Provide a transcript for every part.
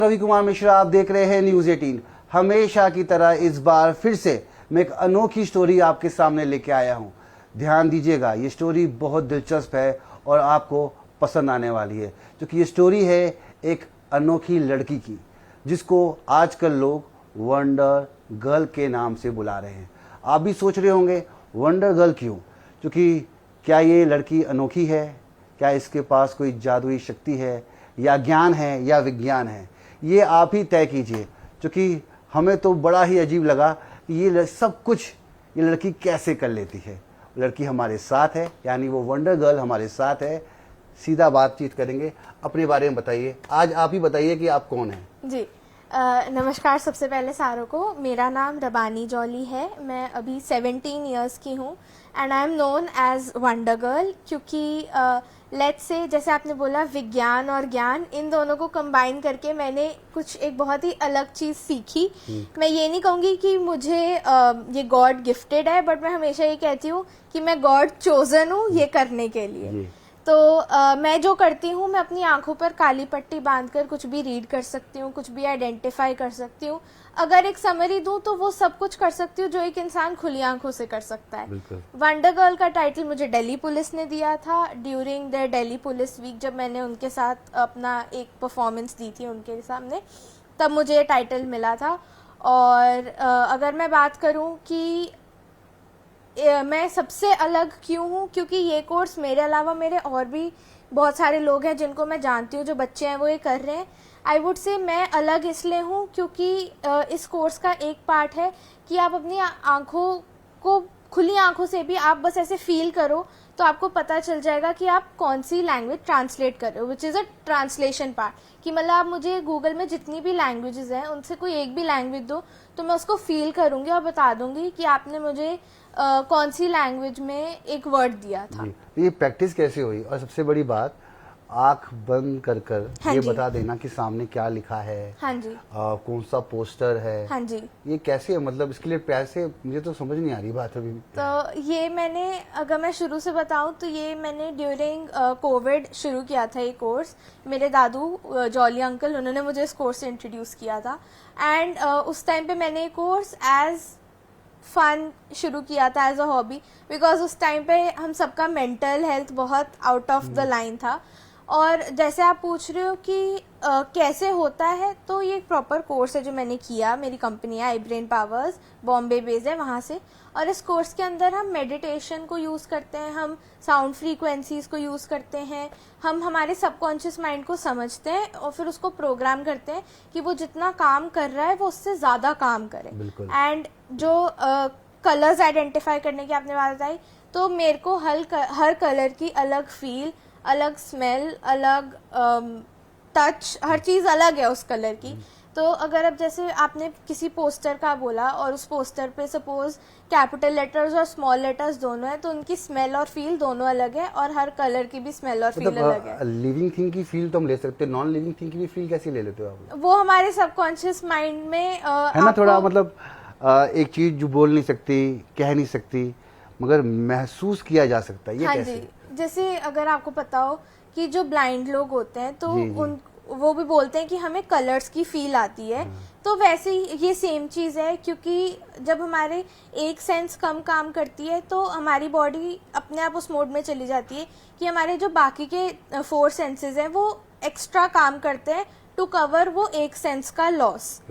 रवि कुमार मिश्रा, आप देख रहे हैं न्यूज 18। हमेशा की तरह इस बार फिर से मैं एक अनोखी स्टोरी आपके सामने लेके आया हूं। ध्यान दीजिएगा, ये स्टोरी बहुत दिलचस्प है और आपको पसंद आने वाली है, क्योंकि ये स्टोरी है एक अनोखी लड़की की, जिसको आजकल लोग वंडर गर्ल के नाम से बुला रहे हैं। आप भी सोच रहे होंगे वंडर गर्ल क्यों? क्योंकि क्या ये लड़की अनोखी है? क्या इसके पास कोई जादुई शक्ति है, या ज्ञान है, या विज्ञान है? ये आप ही तय कीजिए, क्योंकि हमें तो बड़ा ही अजीब लगा कि ये सब कुछ ये लड़की कैसे कर लेती है। लड़की हमारे साथ है, यानी वो वंडर गर्ल हमारे साथ है। सीधा बातचीत करेंगे, अपने बारे में बताइए। आज आप ही बताइए कि आप कौन हैं। जी नमस्कार। सबसे पहले सारों को, मेरा नाम रबानी जॉली है। मैं अभी 17 इयर्स की हूँ and I am known as wonder girl, क्योंकि लेट्स से, जैसे आपने बोला, विज्ञान और ज्ञान, इन दोनों को कंबाइन करके मैंने कुछ एक बहुत ही अलग चीज़ सीखी। मैं ये नहीं कहूँगी कि मुझे ये गॉड गिफ्टेड है, बट मैं हमेशा ये कहती हूँ कि मैं गॉड चोजन हूँ ये करने के लिए। तो मैं जो करती हूँ, मैं अपनी आंखों पर काली पट्टी बांधकर कुछ भी रीड कर सकती हूँ, कुछ भी आइडेंटिफाई कर सकती हूँ। अगर एक समरी दूँ तो वो सब कुछ कर सकती हूँ जो एक इंसान खुली आंखों से कर सकता है। वंडर गर्ल का टाइटल मुझे दिल्ली पुलिस ने दिया था during the Delhi police week, जब मैंने उनके साथ अपना एक परफॉर्मेंस दी थी उनके सामने, तब मुझे ये टाइटल मिला था। और अगर मैं बात करूँ कि मैं सबसे अलग क्यों हूँ, क्योंकि ये कोर्स मेरे अलावा मेरे और भी बहुत सारे लोग हैं जिनको मैं जानती हूँ, जो बच्चे हैं वो ये कर रहे हैं। आई वुड से मैं अलग इसलिए हूँ क्योंकि इस कोर्स का एक पार्ट है कि आप अपनी आंखों को, खुली आंखों से भी आप बस ऐसे फील करो तो आपको पता चल जाएगा कि आप कौन सी लैंग्वेज ट्रांसलेट कर रहे हो, which is a translation part. कि मतलब आप मुझे गूगल में जितनी भी लैंग्वेजेस हैं उनसे कोई एक भी लैंग्वेज दो तो मैं उसको फील करूँगी और बता दूँगी कि आपने मुझे कौन सी लैंग्वेज में एक वर्ड दिया था। ये प्रैक्टिस कैसे हुई? और सबसे बड़ी बात, आंख बंद कर कर हाँ ये जी। बता देना कि सामने क्या लिखा है। हाँ जी। कौन सा पोस्टर है। हाँ जी। ये कैसे, मतलब इसके लिए पैसे, मुझे तो समझ नहीं आ रही बात अभी। तो ये मैंने, अगर मैं शुरू से बताऊं तो ये मैंने ड्यूरिंग कोविड शुरू किया था ये कोर्स। मेरे दादू जॉली अंकल, उन्होंने मुझे इस कोर्स से इंट्रोड्यूस किया था एंड उस टाइम पे मैंने ये कोर्स एज फन शुरू किया था, एज अ हॉबी, बिकॉज उस टाइम पे हम सबका मेंटल हेल्थ बहुत आउट ऑफ द लाइन था। और जैसे आप पूछ रहे हो कि कैसे होता है, तो ये एक प्रॉपर कोर्स है जो मैंने किया। मेरी कंपनी है आई ब्रेन पावर्स, बॉम्बे बेस्ड है, वहाँ से। और इस कोर्स के अंदर हम मेडिटेशन को यूज़ करते हैं, हम साउंड फ्रीक्वेंसीज को यूज़ करते हैं, हम हमारे सबकॉन्शियस माइंड को समझते हैं और फिर उसको प्रोग्राम करते हैं कि वो जितना काम कर रहा है वो उससे ज़्यादा काम करे। एंड जो कलर्स आइडेंटिफाई करने की आपने बात बताई, तो मेरे को हर कलर की अलग फील, अलग स्मेल, अलग टच, हर चीज़ अलग है उस कलर की। तो अगर अब जैसे आपने किसी पोस्टर का बोला और उस पोस्टर पे सपोज कैपिटल लेटर्स और स्मॉल लेटर्स दोनों है, तो उनकी स्मेल और फील दोनों अलग है और हर कलर की भी स्मेल और फील अलग है। लिविंग थिंग की फील तो हम ले सकते हैं, नॉन लिविंग थिंग की भी फील कैसे ले लेते हो आप? वो हमारे सबकॉन्शियस माइंड में है ना, थोड़ा मतलब एक चीज जो बोल नहीं सकती, कह नहीं सकती, मगर महसूस किया जा सकता है। ये हाँ कैसे? जी, जैसे अगर आपको पता हो कि जो ब्लाइंड लोग होते हैं तो वो भी बोलते हैं कि हमें कलर्स की फील आती है। तो वैसे ही ये सेम चीज़ है, क्योंकि जब हमारे एक सेंस कम काम करती है तो हमारी बॉडी अपने आप उस मोड में चली जाती है कि हमारे जो बाकी के 4 सेंसेस हैं वो एक्स्ट्रा काम करते हैं टू कवर वो एक सेंस का लॉस।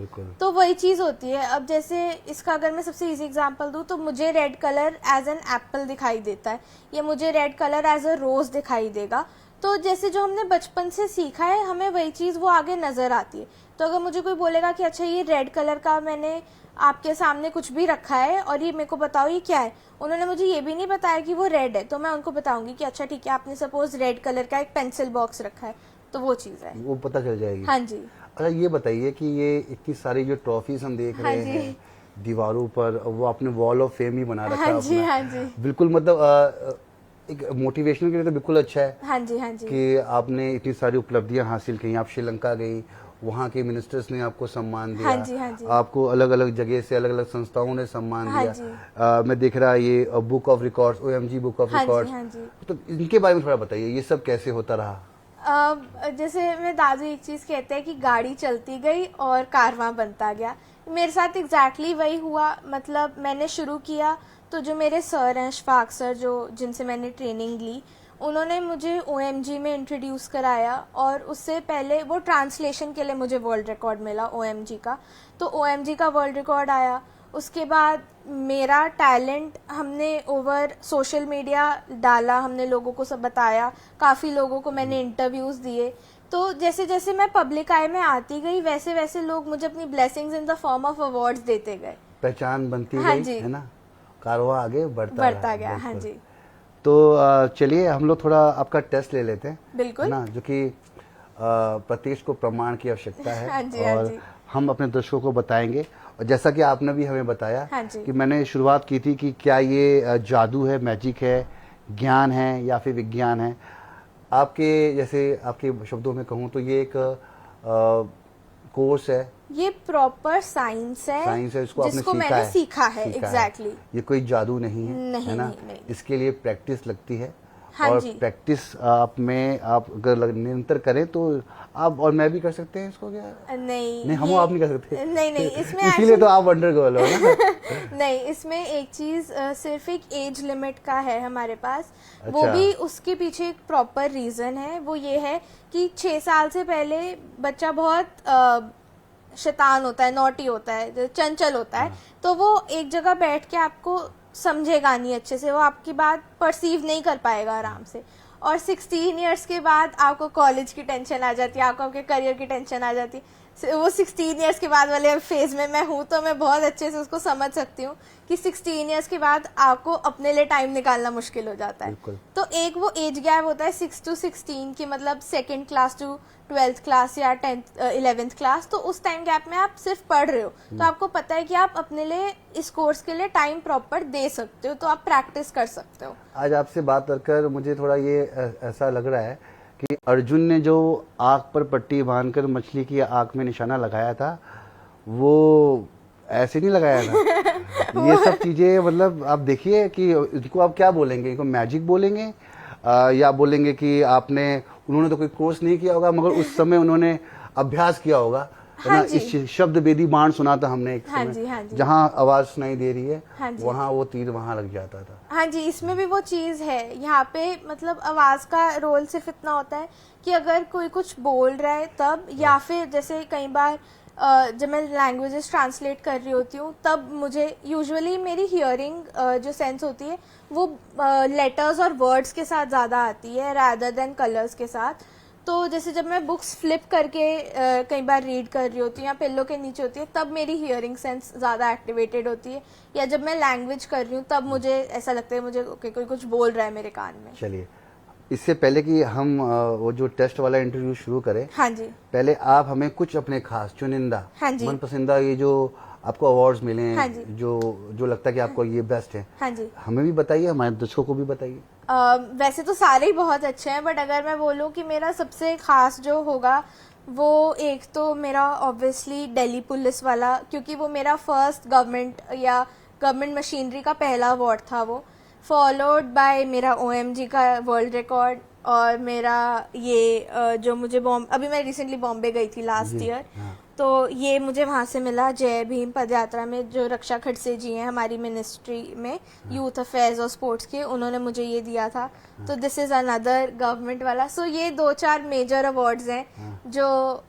तो वही चीज़ होती है। अब जैसे इसका अगर मैं सबसे इजी एग्जांपल दूँ तो मुझे red colour as an apple दिखाई देता है, या मुझे red colour as a rose दिखाई देगा। तो जैसे जो हमने बचपन से सीखा है, हमें वही चीज़ वो आगे नज़र आती है। तो अगर मुझे कोई बोलेगा कि अच्छा ये रेड कलर का मैंने आपके सामने कुछ भी रखा है और ये मेरे को बताओ ये क्या है, उन्होंने मुझे ये भी नहीं बताया कि वो रेड है, तो मैं उनको बताऊंगी कि अच्छा ठीक है, आपने सपोज रेड कलर का एक पेंसिल बॉक्स रखा है, तो वो चीज़ है, वो पता चल जाएगी। हाँ जी। अच्छा ये बताइए कि ये इतनी सारी जो ट्रॉफीज हम देख रहे हैं दीवारों पर, वो आपने वॉल ऑफ फेम ही बना रखा है। हाँ जी, हाँ जी। बिल्कुल, मतलब एक मोटिवेशन के लिए तो बिल्कुल अच्छा है। हाँ जी, हाँ जी। कि आपने इतनी सारी उपलब्धियां हासिल की। आप श्रीलंका गई, वहाँ के मिनिस्टर्स ने आपको सम्मान दिया। हाँ जी, हाँ जी। आपको अलग अलग जगह से अलग अलग संस्थाओं ने सम्मान हाँ दिया। मैं देख रहा ये book of records, OMG book of records. हाँ जी। तो इनके बारे में थोड़ा बताइए, ये सब कैसे होता रहा? जैसे मेरे दादू एक चीज़ कहते हैं कि गाड़ी चलती गई और कारवां बनता गया। मेरे साथ एग्जैक्टली वही हुआ। मतलब मैंने शुरू किया तो जो मेरे सर हैं अशफाक सर, जो जिनसे मैंने ट्रेनिंग ली, उन्होंने मुझे OMG में इंट्रोड्यूस कराया और उससे पहले वो ट्रांसलेशन के लिए मुझे वर्ल्ड रिकॉर्ड मिला OMG का। तो OMG का वर्ल्ड रिकॉर्ड आया। उसके बाद मेरा टैलेंट हमने ओवर सोशल मीडिया डाला, हमने लोगों को सब बताया, काफ़ी लोगों को मैंने इंटरव्यूज़ दिए। तो जैसे जैसे मैं पब्लिक आई में आती गई वैसे वैसे लोग मुझे अपनी blessings in the form of awards देते गए। पहचान बनती हाँ गई, जी। है ना, कारवां आगे बढ़ता रहा। गया। हाँ बिल्कुल। जी, तो चलिए हम लोग थोड़ा आपका टेस्ट ले लेते हैं, बिल्कुल। है ना, जो कि प्रतीश को प्रमाण की आवश्यकता है। हाँ जी, हाँ और जी। हम अपने दर्शकों को बताएंगे, और जैसा कि आपने भी हमें बताया हाँ जी। कि मैंने शुरुआत की थी कि क्या ये जादू है, मैजिक है, ज्ञान है या फिर विज्ञान है। आपके जैसे आपके शब्दों में कहूँ तो ये एक कोर्स है, ये प्रॉपर साइंस है, इसको आपने जिसको सीखा मैंने है, सीखा है। एग्जैक्टली। ये कोई जादू नहीं है, नहीं, है ना। नहीं, नहीं। इसके लिए प्रैक्टिस लगती है। हाँ और जी। प्रैक्टिस आप में आप अगर निरंतर करें तो आप और मैं भी कर सकते हैं इसको, क्या नहीं, हम आप नहीं कर सकते। नहीं, इसमें इसीलिए तो आप वंडर गर्ल हो ना। नहीं, इसमें एक चीज सिर्फ एक एज लिमिट का है हमारे पास। वो अच्छा। भी उसके पीछे एक प्रॉपर रीजन है। वो ये है कि 6 साल से पहले बच्चा बहुत शैतान होता है, नॉटी होता है, जो चंचल होता है। तो वो एक जगह बैठ के आपको समझेगा नहीं अच्छे से, वो आपकी बात परसीव नहीं कर पाएगा आराम से। और 16 इयर्स के बाद आपको कॉलेज की टेंशन आ जाती है, आपको आपके करियर की टेंशन आ जाती है। वो 16 इयर्स के बाद वाले फेज में मैं हूँ, तो मैं बहुत अच्छे से उसको समझ सकती हूँ कि 16 इयर्स के बाद आपको अपने लिए टाइम निकालना मुश्किल हो जाता है। बिल्कुल। तो एक वो एज गैप होता है 6 to 16 की, मतलब 2nd class to 12th class या 11th क्लास। तो उस टाइम गैप में आप सिर्फ पढ़ रहे हो, तो आपको पता है कि आप अपने लिए इस कोर्स के लिए टाइम प्रॉपर दे सकते हो, तो आप प्रैक्टिस कर सकते हो। आज आपसे बात कर मुझे थोड़ा ये ऐसा लग रहा है कि अर्जुन ने जो आँख पर पट्टी बांधकर मछली की आँख में निशाना लगाया था, वो ऐसे नहीं लगाया था। ये सब चीजें, मतलब आप देखिए कि इनको आप क्या बोलेंगे, इनको मैजिक बोलेंगे या बोलेंगे कि उन्होंने तो कोई कोर्स नहीं किया होगा, मगर उस समय उन्होंने अभ्यास किया होगा, है ना। हाँ जी। इस शब्द वेदी बाण सुना था हमने एक हाँ समय, जी, हाँ जी। जहाँ आवाज सुनाई दे रही है, हाँ जी। वहाँ वो तीर वहाँ लग जाता था। हाँ जी, इसमें भी वो चीज़ है। यहाँ पे मतलब आवाज़ का रोल सिर्फ इतना होता है कि अगर कोई कुछ बोल रहा है तब, या फिर जैसे कई बार जब मैं लैंग्वेजेस ट्रांसलेट कर रही होती हूँ, तब मुझे यूजुअली मेरी हियरिंग जो सेंस होती है वो लेटर्स और वर्ड्स के साथ ज़्यादा आती है रादर देन कलर्स के साथ। तो जैसे जब मैं बुक्स फ्लिप करके कई बार रीड कर रही होती हूँ या पिल्लो के नीचे होती है, तब मेरी हियरिंग सेंस ज़्यादा एक्टिवेटेड होती है। या जब मैं लैंग्वेज कर रही हूँ तब मुझे ऐसा लगता है मुझे कोई कुछ बोल रहा है मेरे कान में। चलिए, इससे पहले कि हम वो जो टेस्ट वाला इंटरव्यू शुरू करें, हाँ जी, पहले आप हमें कुछ अपने खास चुनिंदा, हाँ जी, मनपसंदा, ये जो आपको अवार्ड्स मिले हैं, हाँ जी, जो लगता है कि आपको ये बेस्ट है, हाँ जी। हमें भी बताइए, हमारे दर्शकों को भी बताइए। वैसे तो सारे ही बहुत अच्छे हैं, बट अगर मैं बोलूँ कि मेरा सबसे खास जो होगा वो, एक तो मेरा ऑब्वियसली दिल्ली पुलिस वाला, क्योंकि वो मेरा फर्स्ट गवर्नमेंट मशीनरी का पहला अवार्ड था वो, फॉलोड बाय मेरा OMG का वर्ल्ड रिकॉर्ड, और मेरा ये जो मुझे अभी मैं रिसेंटली बॉम्बे गई थी लास्ट ईयर, तो ये मुझे वहाँ से मिला जय भीम पद यात्रा में, जो रक्षा खड़से जी हैं हमारी मिनिस्ट्री में यूथ अफेयर्स और स्पोर्ट्स के, उन्होंने मुझे ये दिया था। तो दिस इज़ अनदर गवर्नमेंट वाला। सो ये 2-4 मेजर अवार्ड्स हैं जो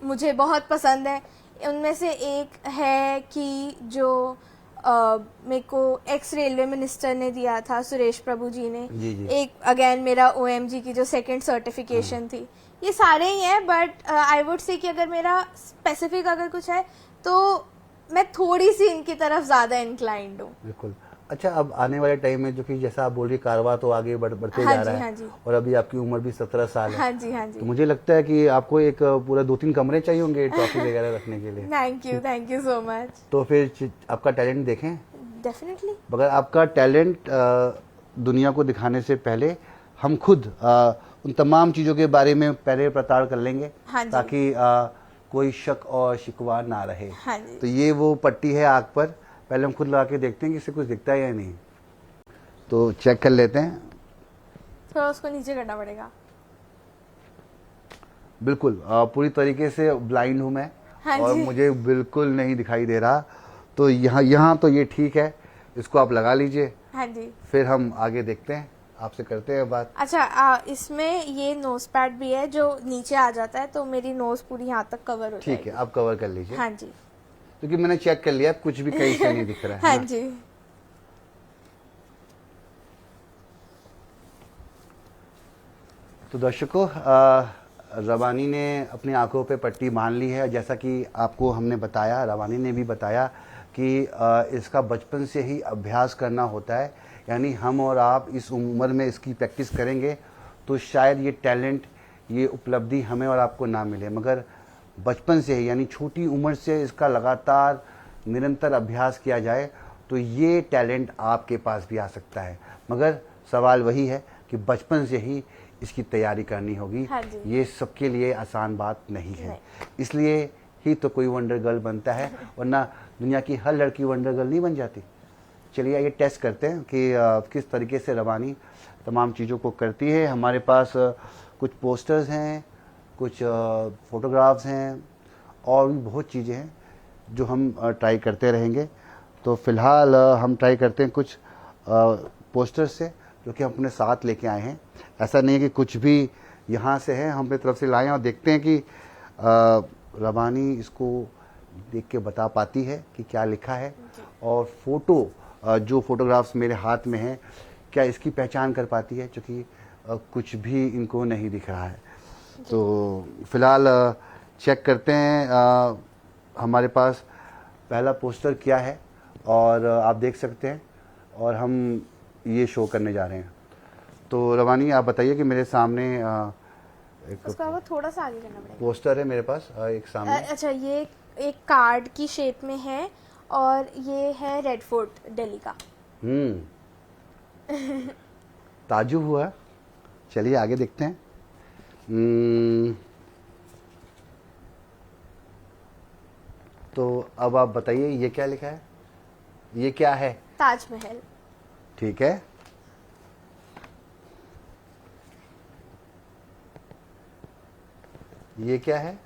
मुझे बहुत पसंद है। उनमें से एक है कि जो मेरे को एक्स रेलवे मिनिस्टर ने दिया था, सुरेश प्रभु जी ने। जी। एक अगेन मेरा OMG की जो 2nd सर्टिफिकेशन थी। ये सारे ही हैं, बट आई वुड से कि अगर मेरा स्पेसिफिक अगर कुछ है तो मैं थोड़ी सी इनकी तरफ ज़्यादा इंक्लाइंड हूँ। बिल्कुल। अच्छा, अब आने वाले टाइम में, जो कि जैसा आप बोल रही, कारवां तो आगे बढ़ते हाँ जा जी, रहा है, हाँ जी। और अभी आपकी उम्र भी 17 साल है। हाँ जी, हाँ जी। तो मुझे लगता है कि आपको एक पूरा 2-3 कमरे चाहिए होंगे ट्रॉफी वगैरह रखने के लिए। Thank you so much. तो फिर आपका टैलेंट देखें। डेफिनेटली। मगर आपका टैलेंट दुनिया को दिखाने से पहले हम खुद उन तमाम चीज़ों के बारे में पहले पड़ताल कर लेंगे, हाँ जी। ताकि कोई शक और शिकवा ना रहे। हाँ जी। तो ये वो पट्टी है आग पर, पहले हम खुद लगा के देखते हैं कि इससे कुछ दिखता है या नहीं। तो चेक कर लेते हैं। थोड़ा उसको नीचे करना पड़ेगा। बिल्कुल पूरी तरीके से ब्लाइंड हूँ मैं। हाँ और जी। मुझे बिल्कुल नहीं दिखाई दे रहा। तो यहाँ तो ये ठीक है, इसको आप लगा लीजिए, हाँ जी। फिर हम आगे देखते हैं, आपसे करते हैं बात। अच्छा, इसमें ये नोज पैड भी है जो नीचे आ जाता है, तो मेरी नोज पूरी यहाँ तक कवर हो ठीक है, जाएगी। आप कवर कर लीजिए। हाँ जी। क्योंकि मैंने चेक कर लिया, कुछ भी कहीं से नहीं दिख रहा है हाँ ना? जी। तो दर्शकों, रवानी ने अपनी आंखों पे पट्टी बांध ली है। जैसा कि आपको हमने बताया, रवानी ने भी बताया कि इसका बचपन से ही अभ्यास करना होता है। यानी हम और आप इस उम्र में इसकी प्रैक्टिस करेंगे तो शायद ये टैलेंट, ये उपलब्धि हमें और आपको ना मिले, मगर बचपन से ही यानी छोटी उम्र से इसका लगातार निरंतर अभ्यास किया जाए तो ये टैलेंट आपके पास भी आ सकता है। मगर सवाल वही है कि बचपन से ही इसकी तैयारी करनी होगी। हाँ जी। ये सबके लिए आसान बात नहीं है। नहीं। इसलिए ही तो कोई वंडर गर्ल बनता है, वरना दुनिया की हर लड़की वंडर गर्ल नहीं बन जाती। चलिए ये टेस्ट करते हैं कि किस तरीके से रवानी तमाम चीज़ों को करती है। हमारे पास कुछ पोस्टर्स हैं, कुछ फोटोग्राफ्स हैं और भी बहुत चीज़ें हैं जो हम ट्राई करते रहेंगे। तो फिलहाल हम ट्राई करते हैं कुछ पोस्टर्स से जो कि हम अपने साथ लेके आए हैं। ऐसा नहीं है कि कुछ भी यहाँ से है, हम अपनी तरफ से लाए हैं और देखते हैं कि रवानी इसको देख के बता पाती है कि क्या लिखा है। और फोटो, जो फोटोग्राफ्स मेरे हाथ में हैं, क्या इसकी पहचान कर पाती है, क्योंकि कुछ भी इनको नहीं दिख रहा है। तो फिलहाल चेक करते हैं हमारे पास पहला पोस्टर क्या है। और आप देख सकते हैं, और हम ये शो करने जा रहे हैं। तो रवानी, आप बताइए कि मेरे सामने एक उसका वो थोड़ा सा आगे करना पड़ेगा। पोस्टर है मेरे पास, एक सामने। अच्छा, ये एक कार्ड की शेप में है और ये है रेड फोर्ट दिल्ली का। ताजुब हुआ। चलिए आगे देखते हैं। तो अब आप बताइए ये क्या लिखा है, ये क्या है? ताजमहल। ठीक है। ये क्या है?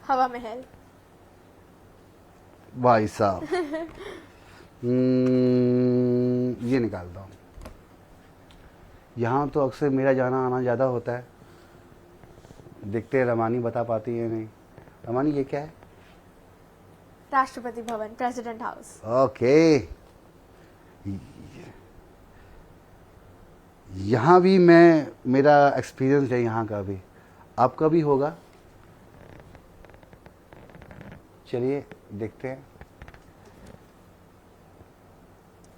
हवा महल। भाई साहब। ये निकालता हूँ। यहाँ तो अक्सर मेरा जाना आना ज़्यादा होता है। देखते हैं रवानी बता पाती है नहीं। रवानी ये क्या है? Rashtrapati Bhavan, president house. Okay. यहाँ भी मेरा एक्सपीरियंस है यहाँ का भी, आपका भी होगा। चलिए देखते हैं।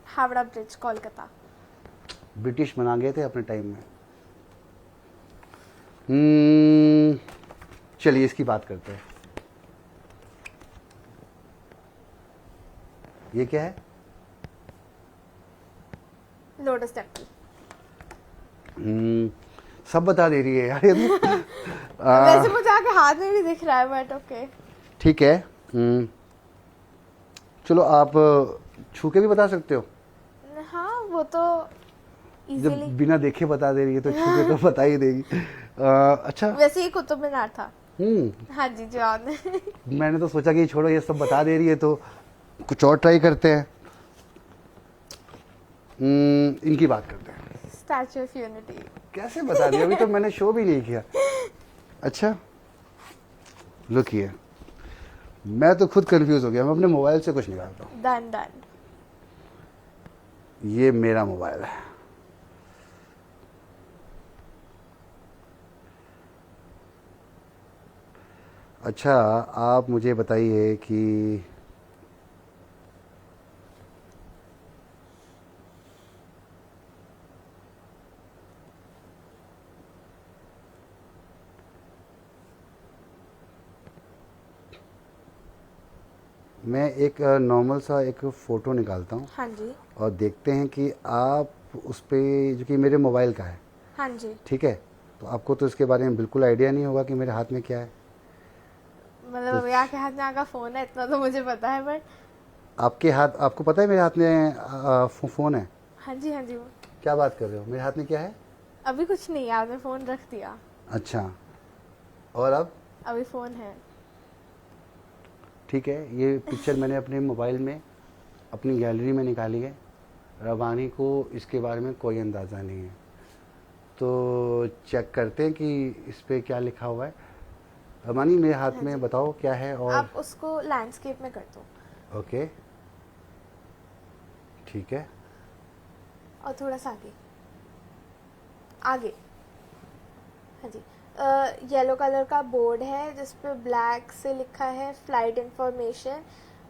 हावड़ा ब्रिज, कोलकाता। ब्रिटिश बना गए थे अपने टाइम में। चलिए इसकी बात करते हैं। ये क्या है? Lotus temple. सब बता दे रही है यार ये तो। वैसे मुझे आगे हाथ में भी दिख रहा है, बट ओके। ठीक है। चलो आप छू के भी बता सकते हो। हाँ, वो तो जब इजीली। बिना देखे बता दे रही है तो छू के तो बता ही देगी। अच्छा। वैसे ये कुतुब मीनार था। हाँ जी, जॉन। मैंने तो सोचा कि छोड़ो, ये सब बता दे रही है तो कुछ और ट्राई करते हैं। इनकी बात करते हैं। Statue of unity. कैसे बता दिया? अभी तो मैंने शो भी नहीं किया। अच्छा, लुकिए, मैं तो खुद कंफ्यूज हो गया। मैं अपने मोबाइल से कुछ निकालता हूँ। डन। ये मेरा मोबाइल है। अच्छा, आप मुझे बताइए कि मैं एक नॉर्मल सा एक फ़ोटो निकालता हूँ। हाँ जी। और देखते हैं कि आप उस पे, जो कि मेरे मोबाइल का है, हाँ जी। ठीक है, तो आपको तो इसके बारे में बिल्कुल आइडिया नहीं होगा कि मेरे हाथ में क्या है। मतलब अभी आपके हाथ में आपका फोन है, इतना तो मुझे पता है, बट आपके हाथ, आपको पता है मेरे हाथ में फ़ोन है? हाँ जी, हाँ जी। क्या बात कर रहे हो? मेरे हाथ में क्या है? अभी कुछ नहीं, आपने फोन रख दिया। अच्छा, और अब अभी फ़ोन है। ठीक है, ये पिक्चर मैंने अपने मोबाइल में अपनी गैलरी में निकाली है। रबानी को इसके बारे में कोई अंदाज़ा नहीं है, तो चेक करते हैं कि इस पे क्या लिखा हुआ है। रबानी मेरे हाथ हाँ में जी। बताओ क्या है। और आप उसको लैंडस्केप में कर दो ओके, ठीक है। और थोड़ा सा आगे आगे। हाँ जी। येलो कलर का बोर्ड है जिस पे ब्लैक से लिखा है फ्लाइट इंफॉर्मेशन,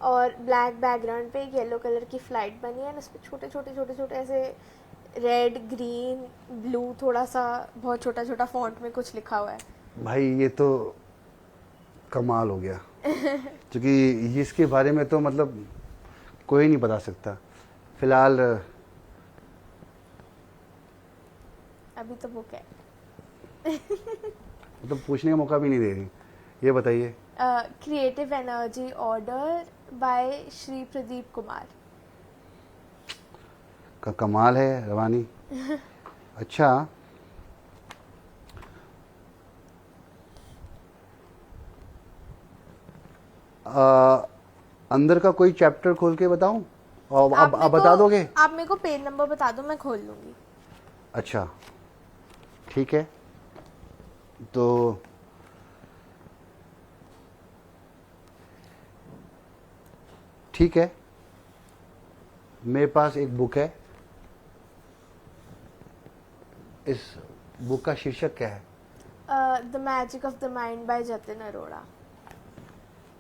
और ब्लैक बैकग्राउंड पे येलो कलर की फ्लाइट बनी है, उस पर छोटे छोटे छोटे छोटे ऐसे रेड ग्रीन ब्लू थोड़ा सा बहुत छोटा छोटा फॉन्ट में कुछ लिखा हुआ है। भाई ये तो कमाल हो गया क्योंकि इसके बारे में तो मतलब कोई नहीं बता सकता फिलहाल। अभी तो बुक है। मतलब पूछने का मौका भी नहीं दे रही। ये बताइए। Creative energy order by Shri Pradeep Kumar. का कमाल है रवानी। अच्छा, अंदर का कोई चैप्टर खोल के बताऊं? और आप आप बता दोगे? आप मेरे को पेज नंबर बता दो, मैं खोल लूंगी। अच्छा ठीक है, तो ठीक है, मेरे पास एक बुक है। इस बुक का शीर्षक क्या है? The magic of the mind bye Jatin Arora.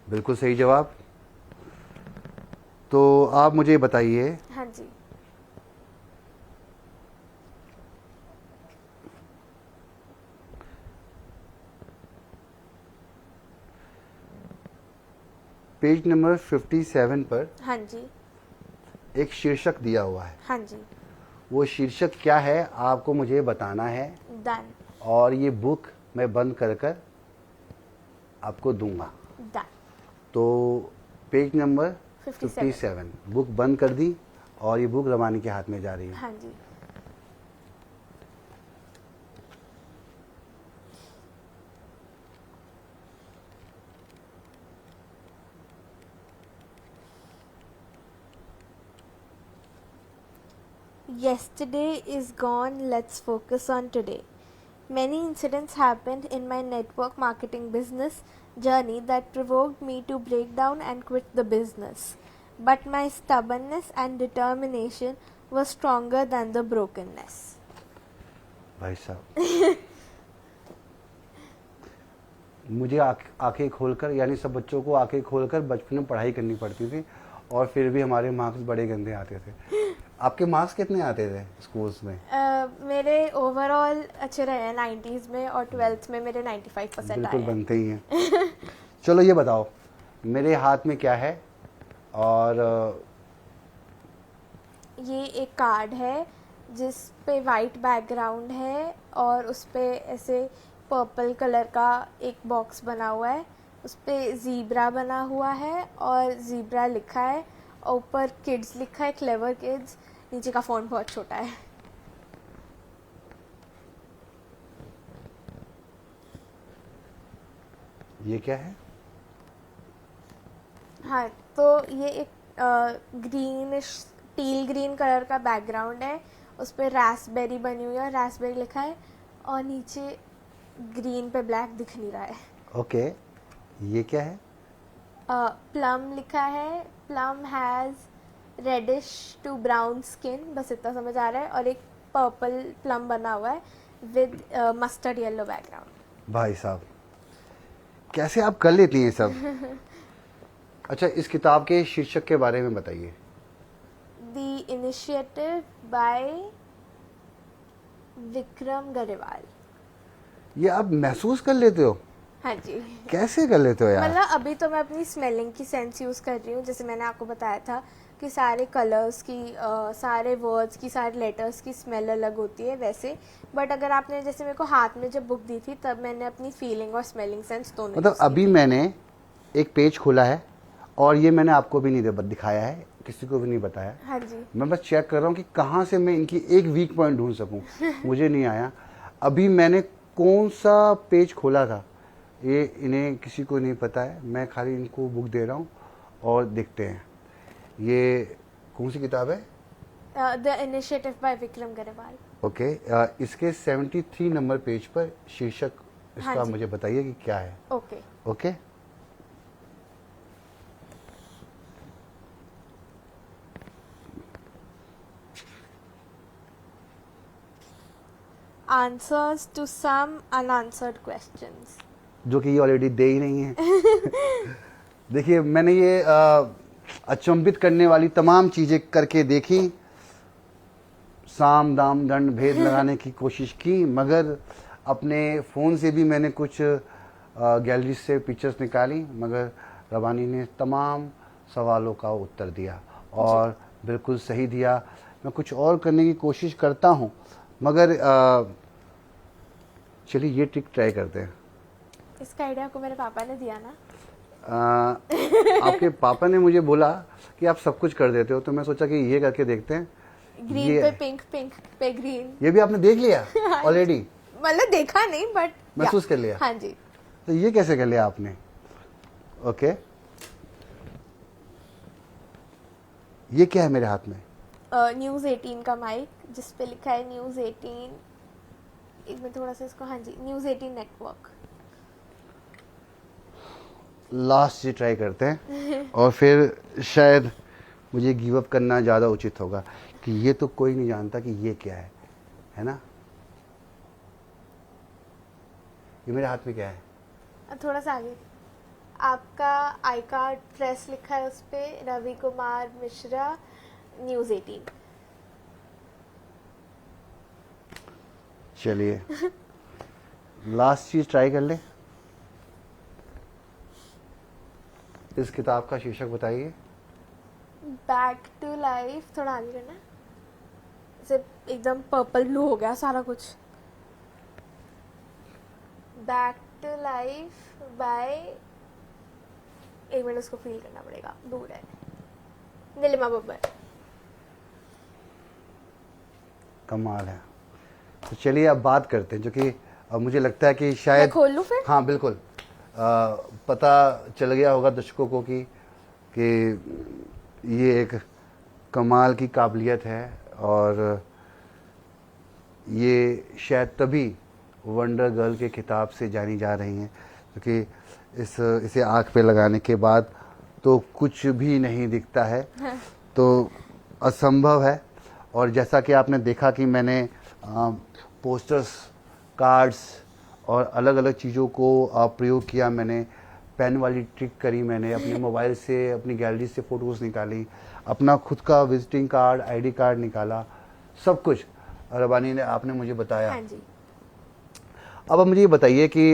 बिल्कुल सही जवाब। तो आप मुझे बताइए, हाँ जी। पेज नंबर 57 पर हाँ जी। एक शीर्षक दिया हुआ है। हाँ जी। वो शीर्षक क्या है आपको मुझे बताना है, डन और ये बुक मैं बंद कर कर आपको दूंगा। डन। तो पेज नंबर 57 57 बुक बंद कर दी और ये बुक रवानी के हाथ में जा रही है। हाँ जी। Yesterday is gone, let's focus on today. Many incidents happened in my network marketing business journey that provoked me to break down and quit the business. But my stubbornness and determination was stronger than the brokenness. भाई साहब मुझे आंखें खोलकर, यानी सब बच्चों को आंखें खोलकर बचपन में पढ़ाई करनी पड़ती थी और फिर भी हमारे मार्क्स बड़े गंदे आते थे। आपके मार्क्स कितने आते थे स्कूल्स में? मेरे ओवरऑल अच्छे रहे हैं 90s में, और 12th में मेरे 95% आए बिल्कुल हैं। बनते ही हैं। चलो ये बताओ मेरे हाथ में क्या है। और ये एक कार्ड है जिस पे वाइट बैकग्राउंड है और उस पे ऐसे पर्पल कलर का एक बॉक्स बना हुआ है, उस पे ज़ीब्रा बना हुआ है और ज़ीब्रा लिखा है, और ऊपर किड्स लिखा है, क्लेवर किड्स। नीचे का फ़ॉन्ट बहुत छोटा है। ये क्या है? हाँ, तो ये एक ग्रीनिश टील ग्रीन कलर का बैकग्राउंड है, उस पर रास्पबेरी बनी हुई है, रास्पबेरी लिखा है, और नीचे ग्रीन पे ब्लैक दिख नहीं रहा है। ओके, ये क्या है? प्लम लिखा है, plum has reddish to brown skin, बस इतना समझ आ रहा है, और एक पर्पल प्लम बना हुआ है विद मस्टर्ड येलो बैकग्राउंड। भाई साहब कैसे आप कर लेती हैं सब। अच्छा, इस किताब के शीर्षक के बारे में बताइए। The initiative by Vikram Grewal. ये आप महसूस कर लेते हो? हाँ जी। कैसे कर लेते हो यार? मतलब अभी तो मैं अपनी स्मेलिंग की सेंस यूज़ कर रही हूँ, जैसे मैंने आपको बताया था कि सारे कलर्स की सारे वर्ड्स की, सारे लेटर्स की स्मेल अलग होती है वैसे। बट अगर आपने जैसे मेरे को हाथ में जब बुक दी थी तब मैंने अपनी फीलिंग और स्मेलिंग सेंस दोनों मतलब use की अभी थी। मैंने एक पेज खोला है और ये मैंने आपको भी नहीं दिखाया है, किसी को भी नहीं बताया। हाँ जी। मैं बस चेक कर रहा हूँ कि कहाँ से मैं इनकी एक वीक पॉइंट ढूंढ सकूँ। मुझे नहीं आया। अभी मैंने कौन सा पेज खोला था ये इन्हें किसी को नहीं पता है, मैं खाली इनको बुक दे रहा हूँ और देखते हैं। ये कौन सी किताब है? The initiative by Vikram Grewal. Okay, इसके 73 नंबर पेज पर शीर्षक इसका हाँ जी। मुझे बताइए कि क्या है। Okay. Okay, answers to some unanswered questions. जो कि ये ऑलरेडी दे ही नहीं है। देखिए, मैंने ये अचंभित करने वाली तमाम चीज़ें करके देखी, साम दाम दंड भेद लगाने की कोशिश की, मगर अपने फ़ोन से भी मैंने कुछ गैलरी से पिक्चर्स निकाली, मगर रबानी ने तमाम सवालों का उत्तर दिया और बिल्कुल सही दिया। मैं कुछ और करने की कोशिश करता हूँ, मगर चलिए ये ट्रिक ट्राई करते हैं। इसका आइडिया को मेरे पापा ने दिया ना। आपके पापा ने मुझे बोला कि आप सब कुछ कर देते हो, तो मैं सोचा कि ये करके देखते हैं। ग्रीन पे पिंक, पिंक पे ग्रीन। ये भी आपने देख लिया ऑलरेडी? मतलब देखा नहीं, बट महसूस कर लिया। हाँ जी। तो ये कैसे कर लिया आपने? ओके, ये क्या है मेरे हाथ में? न्यूज़ 18 का माइक, जिस पे लिखा है न्यूज़ 18। एक मिनट, थोड़ा सा इसको, हाँ जी, न्यूज़ 18 नेटवर्क। लास्ट ये ट्राई करते हैं और फिर शायद मुझे गिव अप करना ज़्यादा उचित होगा कि ये तो कोई नहीं जानता कि ये क्या है ना? ये मेरे हाथ में क्या है? थोड़ा सा आगे, आपका आई कार्ड प्रेस लिखा है, उस पे रवि कुमार मिश्रा, न्यूज़ 18। चलिए लास्ट चीज ट्राई कर ले। इस किताब का शीर्षक बताइए। Back to life. थोड़ा आगे करना, इसे एकदम पर्पल ब्लू हो गया सारा कुछ। बैक टू लाइफ बाय, एक मिनट उसको फील करना पड़ेगा, दूर है। नीलिमा बब्बर। कमाल है। तो चलिए अब बात करते हैं, जो कि अब मुझे लगता है कि मैं शायद खोल लूं फिर? हाँ बिल्कुल, पता चल गया होगा दर्शकों को कि ये एक कमाल की काबिलियत है और ये शायद तभी वंडर गर्ल के खिताब से जानी जा रही हैं, क्योंकि इसे आँख पे लगाने के बाद तो कुछ भी नहीं दिखता है। तो असंभव है। और जैसा कि आपने देखा कि मैंने पोस्टर्स, कार्ड्स और अलग अलग चीज़ों को प्रयोग किया, मैंने पेन वाली ट्रिक करी, मैंने अपने मोबाइल से अपनी गैलरी से फ़ोटोज़ निकाली, अपना खुद का विजिटिंग कार्ड, आईडी कार्ड निकाला, सब कुछ रबानी ने आपने मुझे बताया। हाँ जी। अब मुझे ये बताइए कि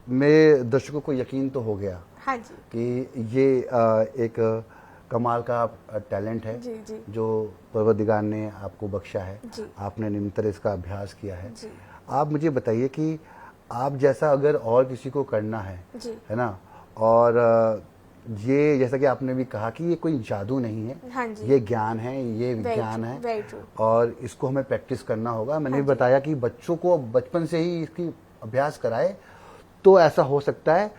मेरे दर्शकों को यकीन तो हो गया हाँ जी। कि ये एक कमाल का टैलेंट है जी जी जो परवरदिगार ने आपको बख्शा है। जी। आपने निरंतर इसका अभ्यास किया है। जी आप मुझे बताइए कि आप जैसा अगर और किसी को करना जी। है ना, और ये जैसा कि आपने भी कहा कि ये कोई जादू नहीं है, हाँ जी। ये ज्ञान है, ये विज्ञान है very true। और इसको हमें प्रैक्टिस करना होगा। मैंने हाँ भी जी। बताया कि बच्चों को बचपन से ही इसकी अभ्यास कराए तो ऐसा हो सकता है।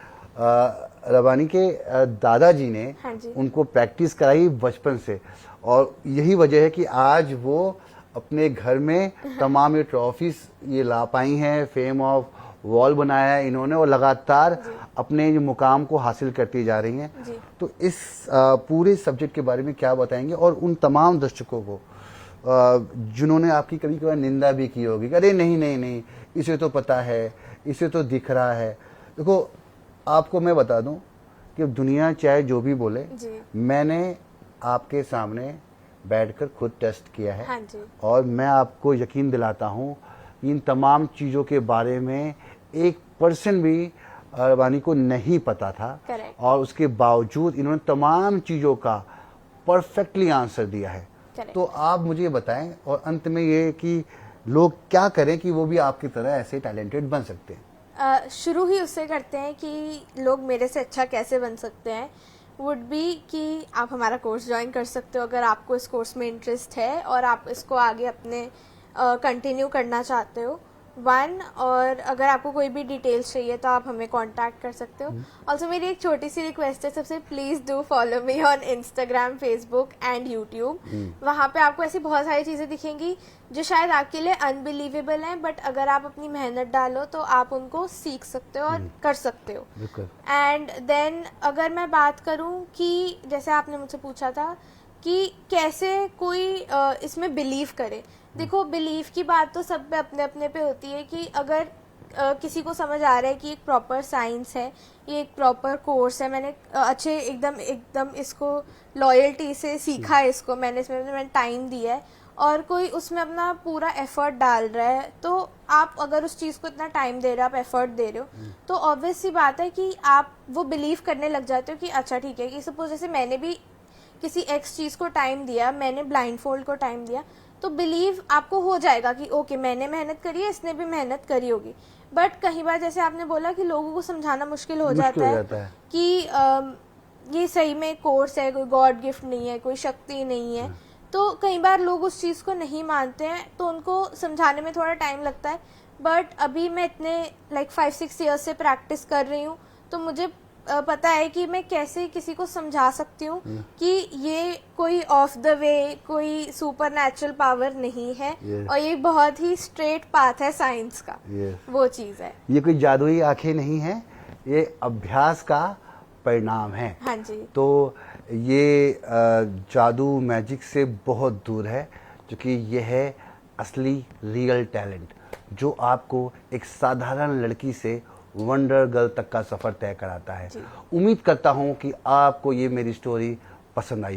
रबानी के दादाजी ने हाँ जी। उनको प्रैक्टिस कराई बचपन से, और यही वजह है कि आज वो अपने घर में तमाम ये ट्रॉफीज ये ला पाई हैं। फेम ऑफ वॉल बनाया है इन्होंने और लगातार अपने जो मुकाम को हासिल करती जा रही हैं। जी। तो इस पूरे सब्जेक्ट के बारे में क्या बताएंगे, और उन तमाम दर्शकों को जिन्होंने आपकी कभी कभार निंदा भी की होगी, अरे नहीं नहीं नहीं इसे तो पता है, इसे तो दिख रहा है। देखो, आपको मैं बता दूं कि अब दुनिया चाहे जो भी बोले, जी। मैंने आपके सामने बैठकर खुद टेस्ट किया है। हाँ जी। और मैं आपको यकीन दिलाता हूं कि इन तमाम चीज़ों के बारे में 1% भी रबानी को नहीं पता था। Correct। और उसके बावजूद इन्होंने तमाम चीज़ों का परफेक्टली आंसर दिया है। Correct। तो आप मुझे ये बताएं, और अंत में ये कि लोग क्या करें कि वो भी आपकी तरह ऐसे टैलेंटेड बन सकते हैं। शुरू ही उससे करते हैं कि लोग मेरे से अच्छा कैसे बन सकते हैं। वुड बी कि आप हमारा कोर्स ज्वाइन कर सकते हो अगर आपको इस कोर्स में इंटरेस्ट है और आप इसको आगे अपने कंटिन्यू करना चाहते हो। 1 और अगर आपको कोई भी डिटेल्स चाहिए तो आप हमें कांटेक्ट कर सकते हो। ऑल्सो मेरी एक छोटी सी रिक्वेस्ट है सबसे, please do follow me on Instagram, Facebook and YouTube. वहाँ पे आपको ऐसी बहुत सारी चीज़ें दिखेंगी जो शायद आपके लिए अनबिलीवेबल हैं, बट अगर आप अपनी मेहनत डालो तो आप उनको सीख सकते हो और कर सकते हो। एंड देन अगर मैं बात करूँ कि जैसे आपने मुझसे पूछा था कि कैसे कोई इसमें बिलीव करे, देखो बिलीव की बात तो सब पे अपने अपने पे होती है कि अगर किसी को समझ आ रहा है कि एक प्रॉपर साइंस है, ये एक प्रॉपर कोर्स है, मैंने अच्छे एकदम इसको लॉयल्टी से सीखा है, इसको मैंने टाइम दिया है और कोई उसमें अपना पूरा एफर्ट डाल रहा है, तो आप अगर उस चीज़ को इतना टाइम दे रहे हो, आप एफर्ट दे रहे हो, तो ऑब्वियस सी बात है कि आप वो बिलीव करने लग जाते हो कि अच्छा ठीक है, कि सपोज जैसे मैंने भी किसी एक्स चीज़ को टाइम दिया, मैंने ब्लाइंड फोल्ड को टाइम दिया, तो बिलीव आपको हो जाएगा कि ओके मैंने मेहनत करी है, इसने भी मेहनत करी होगी। बट कई बार जैसे आपने बोला कि लोगों को समझाना मुश्किल हो जाता है कि ये सही में कोर्स है, कोई गॉड गिफ्ट नहीं है, कोई शक्ति नहीं है, तो कई बार लोग उस चीज़ को नहीं मानते हैं, तो उनको समझाने में थोड़ा टाइम लगता है। बट अभी मैं इतने 5-6 ईयर्स से प्रैक्टिस कर रही हूँ, तो मुझे पता है कि मैं कैसे किसी को समझा सकती हूँ कि ये कोई ऑफ द वे, कोई सुपर नेचुरल पावर नहीं है, और ये बहुत ही स्ट्रेट पाथ है साइंस का। वो चीज़ है, ये कोई जादुई आंखें नहीं है, ये अभ्यास का परिणाम है। हाँ जी। तो ये जादू मैजिक से बहुत दूर है, क्योंकि ये है असली रियल टैलेंट जो आपको एक साधारण लड़की से वंडर गर्ल तक का सफर तय कराता है। उम्मीद करता हूँ कि आपको ये मेरी स्टोरी पसंद आई।